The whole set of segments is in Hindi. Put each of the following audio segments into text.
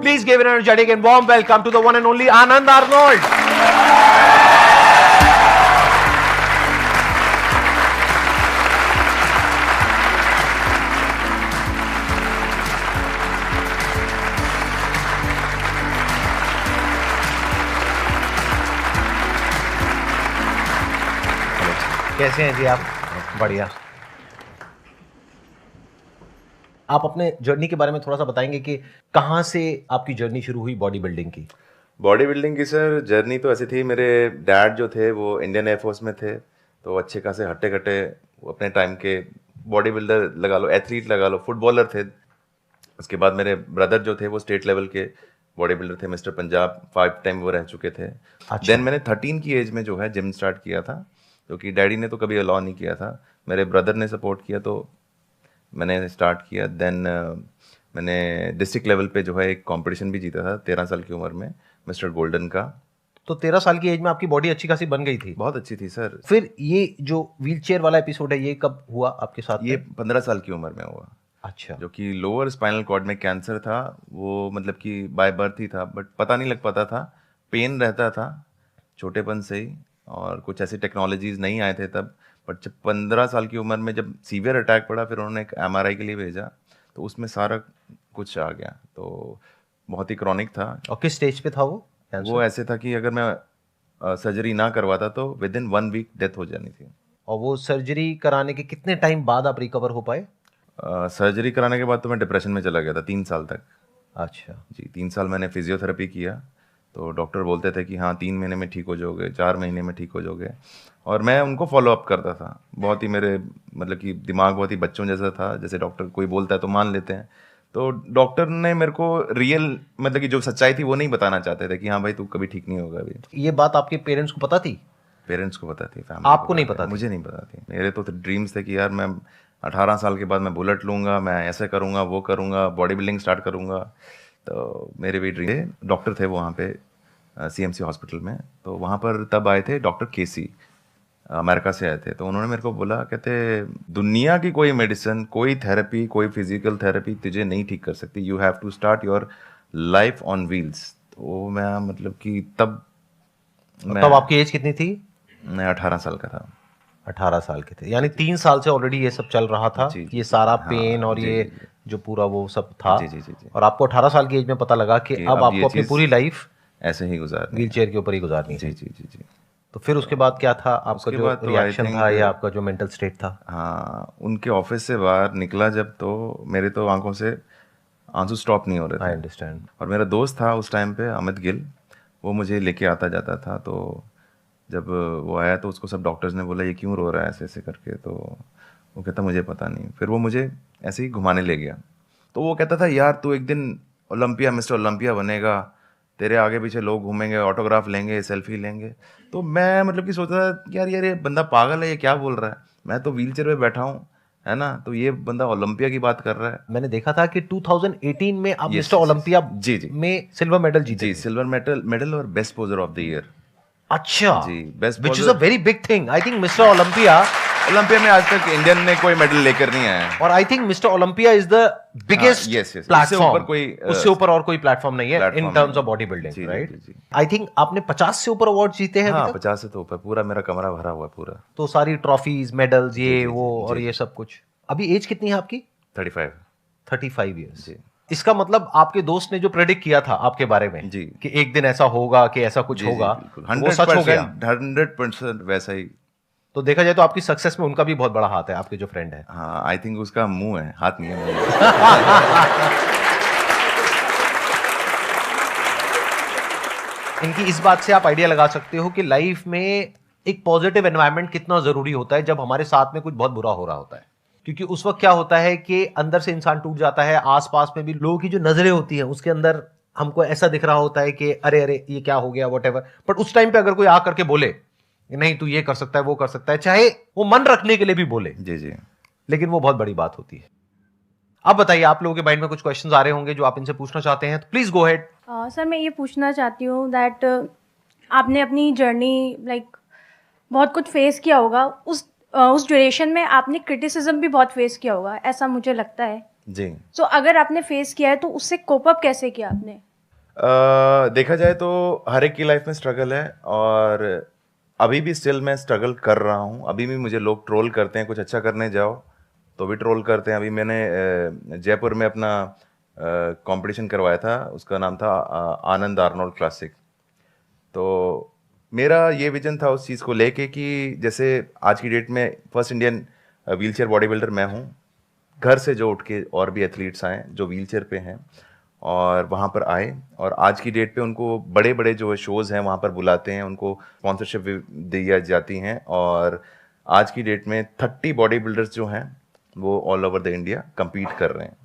Please give an energetic and warm welcome to the one and only Anand Arnold. कैसे हैं जी आप? बढ़िया। आप अपने जर्नी के बारे में थोड़ा सा बताएंगे कि कहाँ से आपकी जर्नी शुरू हुई बॉडी बिल्डिंग की? बॉडी बिल्डिंग की सर जर्नी तो ऐसी थी, मेरे डैड जो थे वो इंडियन एयरफोर्स में थे, तो अच्छे खासे हट्टे कट्टे अपने टाइम के बॉडी बिल्डर लगा लो, एथलीट लगा लो, फुटबॉलर थे। उसके बाद मेरे ब्रदर जो थे वो स्टेट लेवल के बॉडी बिल्डर थे, मिस्टर पंजाब 5 टाइम वो रह चुके थे। देन मैंने 13 की एज में जो है जिम स्टार्ट किया था, क्योंकि डैडी ने तो कभी अलाउ नहीं किया था, मेरे ब्रदर ने सपोर्ट किया तो मैंने स्टार्ट किया। देन मैंने डिस्ट्रिक्ट लेवल पे जो है एक कंपटीशन भी जीता था 13 साल की उम्र में, मिस्टर गोल्डन का। तो 13 साल की एज में आपकी बॉडी अच्छी खासी बन गई थी? बहुत अच्छी थी सर। फिर ये जो व्हीलचेयर वाला एपिसोड है ये कब हुआ आपके साथ? ये 15 साल की उम्र में हुआ। अच्छा। जो कि लोअर स्पाइनल कॉर्ड में कैंसर था, वो मतलब कि बाय बर्थ ही था, बट पता नहीं लग पाता था, पेन रहता था छोटेपन से ही, और कुछ ऐसी टेक्नोलॉजीज नहीं आए थे तब। बट जब 15 साल की उम्र में जब सीवियर अटैक पड़ा, फिर उन्होंने एक MRI के लिए भेजा, तो उसमें सारा कुछ आ गया, तो बहुत ही क्रॉनिक था। और किस स्टेज पे था वो कैंसर? वो ऐसे था कि अगर मैं सर्जरी ना करवाता तो विद इन 1 वीक डेथ हो जानी थी। और वो सर्जरी कराने के कितने टाइम बाद आप रिकवर हो पाए? सर्जरी कराने के बाद तो मैं डिप्रेशन में चला गया था 3 साल तक। अच्छा जी, 3 साल मैंने फिजियोथेरेपी किया, तो डॉक्टर बोलते थे कि हाँ 3 महीने में ठीक हो जाओगे, 4 महीने में ठीक हो जाओगे, और मैं उनको फॉलो अप करता था। बहुत ही मेरे मतलब कि दिमाग बहुत ही बच्चों जैसा था, जैसे डॉक्टर कोई बोलता है तो मान लेते हैं। तो डॉक्टर ने मेरे को रियल मतलब कि जो सच्चाई थी वो नहीं बताना चाहते थे कि हाँ भाई तू कभी ठीक नहीं होगा अभी। ये बात आपके पेरेंट्स को पता थी? पेरेंट्स को पता थी, फैमिली आपको नहीं पता थी? मुझे नहीं पता थी। मेरे तो ड्रीम्स थे कि यार मैं 18 साल के बाद मैं बुलेट लूँगा, मैं ऐसे करूँगा, वो करूँगा, बॉडी बिल्डिंग स्टार्ट करूँगा। तो मेरे भी ड्रीम, डॉक्टर थे वो वहाँ पे CMC हॉस्पिटल में, तो वहाँ पर तब आए थे डॉक्टर केसी, अमेरिका से आए थे। तो उन्होंने मेरे को बोला, कहते दुनिया की कोई मेडिसिन, कोई थेरेपी, कोई फिजिकल थेरेपी तुझे नहीं ठीक कर सकती, you have to start your life on wheels. तो मैं मतलब कि तब आपकी एज कितनी थी? मैं 18 साल का था। 18 साल के थे, यानी 3 साल से ऑलरेडी ये सब चल रहा था। जी, ये सारा हाँ, पेन और जी, ये जी, जो पूरा वो सब था। जी। और आपको 18 साल की एज में पता लगा कि अब ये आपको अपनी चीज़ पूरी लाइफ ऐसे ही गुजारनी व्हीलचेयर के ऊपर ही गुजारनी है। है। जी। तो फिर उसके बाद क्या था आपका उसके जो बाद तो I रिएक्शन think, था या आपका जो मेंटल स्टेट था? हाँ, उनके ऑफिस से बाहर निकला जब, तो मेरे तो आंखों से आंसू स्टॉप नहीं हो रहे आई थे। अंडरस्टैंड। और मेरा दोस्त था उस टाइम पे, अमित गिल, वो मुझे लेके आता जाता था। तो जब वो आया तो उसको सब डॉक्टर्स ने बोला ये क्यों रो रहा है ऐसे ऐसे करके, तो वो कहता मुझे पता नहीं। फिर वो मुझे ऐसे ही घुमाने ले गया, तो वो कहता था यार तू एक दिन ओलंपिया, मिस्टर ओलंपिया बनेगा, तेरे आगे पीछे लोग घूमेंगे, ऑटोग्राफ लेंगे, सेल्फी लेंगे। तो मैं मतलब कि सोचता था यार ये बंदा पागल है, ये क्या बोल रहा है, मैं तो व्हील चेयर पे बैठा हूँ, है ना, तो ये बंदा ओलंपिया की बात कर रहा है। मैंने देखा था कि 2018 में आप Yes, मिस्टर yes, ओलंपिया जी। में सिल्वर मेडल जीते जी, थे। सिल्वर मेडल और best poser of the year. अच्छा जी, best which is a very big thing. I think mister Olympia में आज तक इंडियन ने कोई मेडल लेकर नहीं आया है। और I think mister Olympia is the biggest yes, platform. कोई उससे ऊपर और कोई प्लेटफॉर्म नहीं है इन प्लेटफॉर्म टर्म्स नहीं। ऑफ बॉडी बिल्डिंग, जी, राइट? जी। आई थिंक आपने 50 से ऊपर अवार्ड जीते हैं हाँ, अभी तक? 50 से तो ऊपर, पूरा मेरा कमरा भरा हुआ है पूरा। तो सारी ट्रॉफीज, मेडल्स, ये जी, वो और जी। ये सब कुछ। अभी एज कितनी है आपकी? 35। 35 ईयर्स। जी। इसका मतलब आपके दोस्त ने जो प्रेडिक्ट किया था आपके बारे में जी। कि एक दिन ऐसा होगा, कि ऐसा कुछ जी, होगा, बिल्कुल, तो वो सच हो गया। 100% वैसा ही। तो देखा जाए तो आपकी सक्सेस में उनका भी बहुत बड़ा हाथ है, आपके जो फ्रेंड है। हाँ, आई थिंक उसका मुंह है, हाथ नहीं है, मुंह है। इनकी इस बात से आप आइडिया लगा सकते हो कि लाइफ में एक पॉजिटिव एनवायरनमेंट कितना जरूरी होता है जब हमारे साथ में कुछ बहुत बुरा हो रहा होता है। क्योंकि उस वक्त क्या होता है कि अंदर से इंसान टूट जाता है, आसपास में भी लोगों की जो नजरें होती हैं उसके अंदर हमको ऐसा दिख रहा होता है कि अरे अरे ये क्या हो गया, व्हाटएवर। बट उस टाइम पे अगर कोई आ करके बोले नहीं तू ये कर सकता है, वो कर सकता है, चाहे वो मन रखने के लिए भी बोले, जी। लेकिन वो बहुत बड़ी बात होती है। अब बताइए, आप लोगों के माइंड में कुछ क्वेश्चंस आ रहे होंगे जो आप इनसे पूछना चाहते हैं, तो प्लीज गो हेड। सर मैं ये पूछना चाहती हूँ दैट आपने अपनी जर्नी लाइक बहुत कुछ फेस किया होगा, उस ड्यूरेशन में आपने क्रिटिसिज्म भी बहुत फेस किया होगा, ऐसा मुझे लगता है जी। सो अगर आपने फेस किया है तो उससे कोप अप कैसे किया आपने? देखा जाए तो हर एक की लाइफ में स्ट्रगल है, और अभी भी स्टिल मैं स्ट्रगल कर रहा हूँ। अभी भी मुझे लोग ट्रोल करते हैं, कुछ अच्छा करने जाओ तो भी ट्रोल करते हैं। अभी मैंने जयपुर में अपना कंपटीशन करवाया था, उसका नाम था आनंद आर्नोल्ड क्लासिक। तो मेरा ये विजन था उस चीज़ को लेके कि जैसे आज की डेट में first Indian wheelchair body builder मैं हूँ। घर से जो उठ के और भी एथलीट्स आए जो व्हीलचेयर पे हैं और वहाँ पर आए, और आज की डेट पे उनको बड़े बड़े जो शोज़ हैं वहाँ पर बुलाते हैं, उनको स्पॉन्सरशिप दी जाती हैं, और आज की डेट में 30 बॉडी बिल्डर्स जो हैं वो all over the India compete कर रहे हैं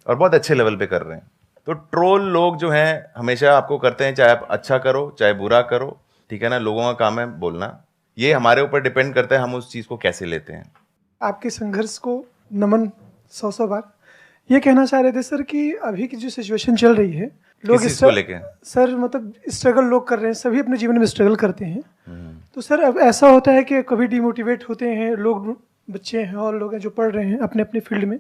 और बहुत अच्छे लेवल पे कर रहे हैं। तो ट्रोल लोग जो हैं हमेशा आपको करते हैं, चाहे आप अच्छा करो चाहे बुरा करो, ठीक है ना, लोगों का काम है बोलना। ये हमारे ऊपर डिपेंड करता है हम उस चीज़ को कैसे लेते हैं। आपके संघर्ष को नमन 100 बार। ये कहना चाह रहे थे सर कि अभी की जो सिचुएशन चल रही है, लोग किस चीज़ को लेके? सर मतलब स्ट्रगल लोग कर रहे हैं, सभी अपने जीवन में स्ट्रगल करते हैं। तो सर अब ऐसा होता है कि कभी डिमोटिवेट होते हैं लोग, बच्चे हैं और लोग हैं जो पढ़ रहे हैं अपने अपने फील्ड में।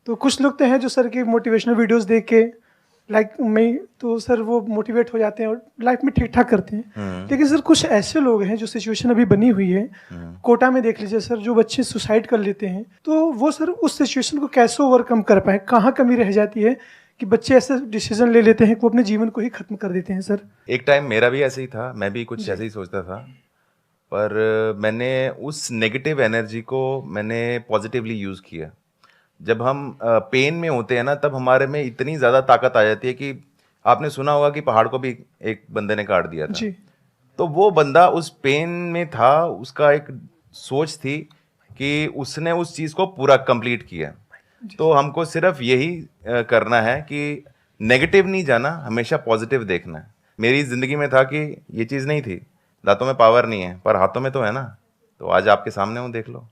तो कुछ लोग तो हैं जो सर की मोटिवेशनल वीडियोस देख के लाइक मैं, तो सर वो मोटिवेट हो जाते हैं और लाइफ में ठीक ठाक करते हैं। लेकिन सर कुछ ऐसे लोग हैं जो सिचुएशन अभी बनी हुई है, कोटा में देख लीजिए सर, जो बच्चे सुसाइड कर लेते हैं, तो वो सर उस सिचुएशन को कैसे ओवरकम कर पाए, कहाँ कमी रह जाती है कि बच्चे ऐसे डिसीजन ले लेते हैं कि वो अपने जीवन को ही खत्म कर देते हैं सर? एक टाइम मेरा भी ऐसे ही था, मैं भी कुछ ऐसे ही सोचता था, पर मैंने उस नेगेटिव एनर्जी को मैंने पॉजिटिवली यूज़ किया। जब हम पेन में होते हैं ना, तब हमारे में इतनी ज़्यादा ताकत आ जाती है कि आपने सुना होगा कि पहाड़ को भी एक बंदे ने काट दिया था जी। तो वो बंदा उस पेन में था, उसका एक सोच थी कि उसने उस चीज़ को पूरा कंप्लीट किया। तो हमको सिर्फ यही करना है कि नेगेटिव नहीं जाना, हमेशा पॉजिटिव देखना है। मेरी ज़िंदगी में था कि ये चीज़ नहीं थी, दांतों में पावर नहीं है पर हाथों में तो है ना, तो आज आपके सामने हूँ, देख लो।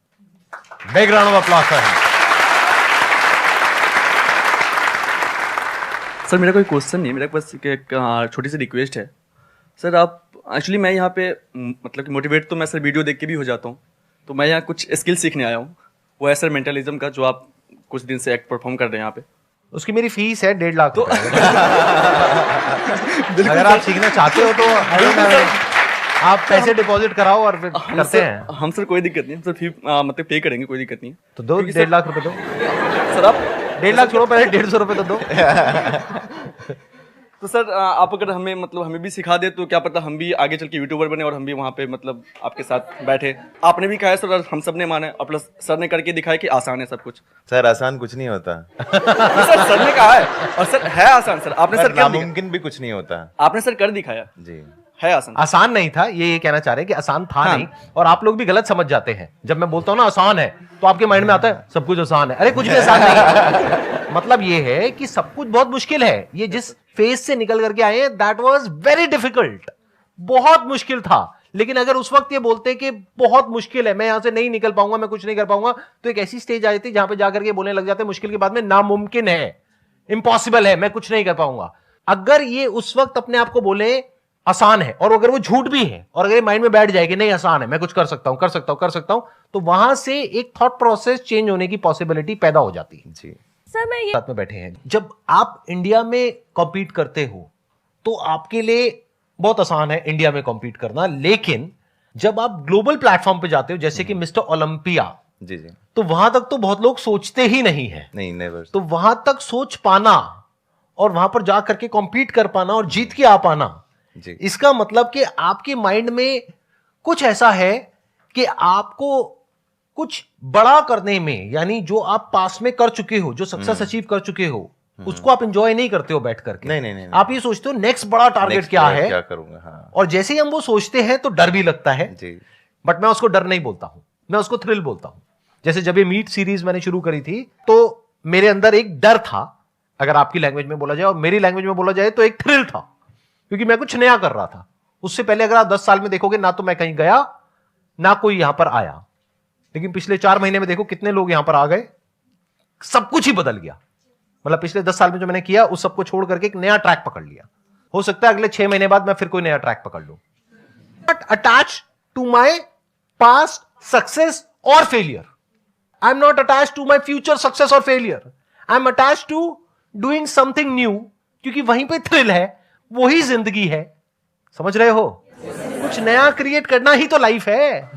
बैकग्राउंड ऑफ अप्लॉज है। सर मेरा कोई क्वेश्चन नहीं है, मेरा बस एक छोटी सी रिक्वेस्ट है सर। आप एक्चुअली मैं यहाँ पे मतलब कि मोटिवेट तो मैं सर वीडियो देख के भी हो जाता हूँ, तो मैं यहाँ कुछ स्किल सीखने आया हूँ। वो है सर मेंटलिज्म का, जो आप कुछ दिन से एक्ट परफॉर्म कर रहे हैं यहाँ पे। उसकी मेरी फीस है 1.5 लाख रुपए। अगर आप सीखना चाहते हो तो आप पैसे डिपॉजिट कराओ और फिर करते हैं हम सर कोई दिक्कत नहीं है सर, फी मतलब पे करेंगे, कोई दिक्कत नहीं है। तो दो 1.5 लाख रुपए दो सर। आप 1.5 लाख छोड़ो, पहले 150 रुपए तो दो। तो सर आप अगर हमें मतलब हमें भी सिखा दे तो क्या पता हम भी आगे चल के यूट्यूबर बने और हम भी वहाँ पे मतलब आपके साथ बैठे। आपने भी कहा है सर और हम सब ने माना और प्लस सर ने करके दिखाया कि आसान है सब कुछ। सर आसान कुछ नहीं होता। सर ने कहा है और सर है आसान सर, आपने सर कर नामुमकिन भी कुछ नहीं होता। आपने सर कर दिखाया जी, है आसान। आसान नहीं था, ये कहना चाह रहे हैं कि आसान था नहीं, और आप लोग भी गलत समझ जाते हैं। जब मैं बोलता हूं ना आसान है तो आपके माइंड में आता है सब कुछ आसान है। अरे कुछ भी आसान नहीं है। मतलब ये है कि सब कुछ बहुत मुश्किल है। ये जिस फेज से निकल करके आए हैं दैट वाज वेरी डिफिकल्ट, बहुत मुश्किल था। लेकिन अगर उस वक्त ये बोलते कि बहुत मुश्किल है, मैं यहां से नहीं निकल पाऊंगा, मैं कुछ नहीं कर पाऊंगा, तो एक ऐसी स्टेज आ जाती जहां पे जाकर के बोलने लग जाते मुश्किल के बाद में नामुमकिन है, इम्पॉसिबल है, मैं कुछ नहीं कर पाऊंगा। अगर ये उस वक्त अपने आप को बोले आसान है, और अगर वो झूठ भी है, और अगर ये माइंड में बैठ जाए कि नहीं आसान है, मैं कुछ कर सकता हूं कर सकता हूं कर सकता हूं, तो वहां से एक थॉट प्रोसेस चेंज होने की पॉसिबिलिटी पैदा हो जाती है। जी। सर मैं ये साथ में बैठे हैं, जब आप इंडिया में कॉम्पीट करते हो तो आपके लिए बहुत आसान है इंडिया में कॉम्पीट करना, लेकिन जब आप ग्लोबल प्लेटफॉर्म पे जाते हो जैसे कि मिस्टर ओलंपिया, जी जी। तो वहां तक तो बहुत लोग सोचते ही नहीं है। नहीं, नेवर। तो वहां तक सोच पाना और वहां पर जा करके कॉम्पीट कर पाना और जीत के आ पाना, जी। इसका मतलब कि आपके माइंड में कुछ ऐसा है कि आपको कुछ बड़ा करने में, यानी जो आप पास में कर चुके हो, जो सक्सेस अचीव कर चुके हो, उसको आप एंजॉय नहीं करते हो बैठ करके। नहीं। आप ये सोचते हो नेक्स्ट बड़ा टारगेट Next क्या बार है, क्या करूंगा। हाँ और जैसे ही हम वो सोचते हैं तो डर भी लगता है। जी। बट मैं उसको डर नहीं बोलता हूं, मैं उसको थ्रिल बोलता हूं। जैसे जब ये मीट सीरीज मैंने शुरू करी थी तो मेरे अंदर एक डर था, अगर आपकी लैंग्वेज में बोला जाए, और मेरी लैंग्वेज में बोला जाए तो एक थ्रिल था, क्योंकि मैं कुछ नया कर रहा था। उससे पहले अगर आप 10 साल में देखोगे ना तो मैं कहीं गया ना कोई यहां पर आया, लेकिन पिछले 4 महीने में देखो कितने लोग यहां पर आ गए, सब कुछ ही बदल गया। मतलब पिछले 10 साल में जो मैंने किया उस सबको छोड़ करके एक नया ट्रैक पकड़ लिया। हो सकता है अगले 6 महीने बाद मैं फिर कोई नया ट्रैक पकड़ लूं। Not attach to my past success और failure, I am not attach to my future success और failure, I am attach to doing something new, क्योंकि वहीं पे थ्रिल है, वही जिंदगी है। समझ रहे हो? कुछ नया क्रिएट करना ही तो लाइफ है।